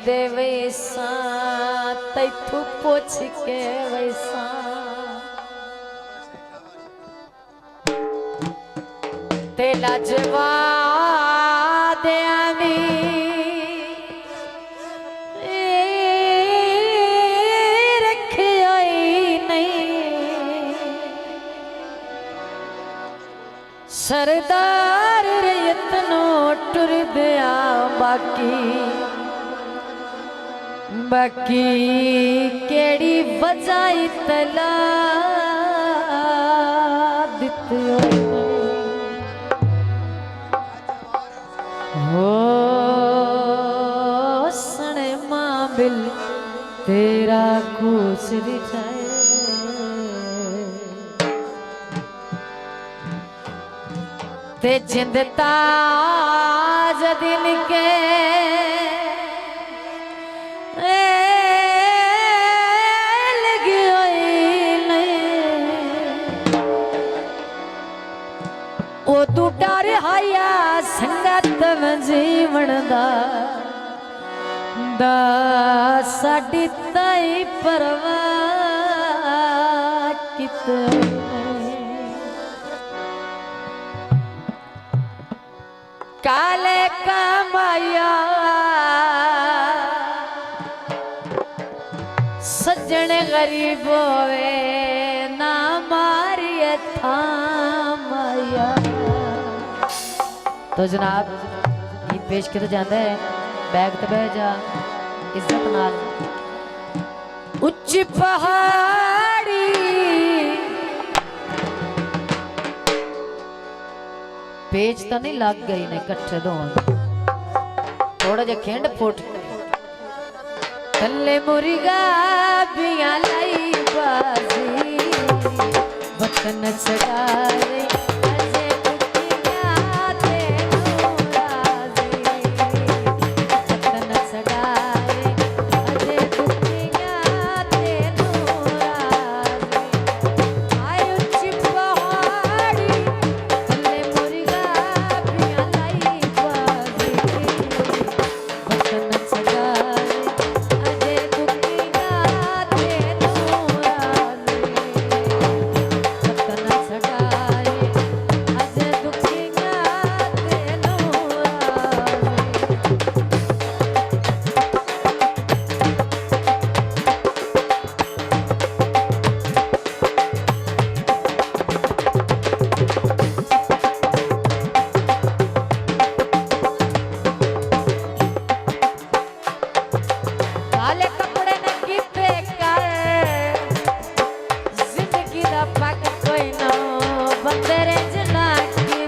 दे वैसा तैथू पोछ के वैसा तेला जवा दे आवी रखे आई नहीं सरदार रयतनो टुर दिया बाकी केड़ी बजाई तला दित्यो हो सने मां बिल तेरा कुछ दिखाए ते जिंदता दिल के ओ तू डर हाया संगत में जीवन दा साडी ताई परवाह किते काले का माया सज्जन गरीब होवे ना मारिए था माया। तो जनाब ये पेश किया जाता है बैग ते बह जा इज्जत नाल उच्च पहाड़ी पेज तो नहीं लग गई ने कट्ठे दो थोड़ा जा खेंड फुट तल्ले मुर्गा बिया लाई बाजी वतन सगारे बंदरे जना की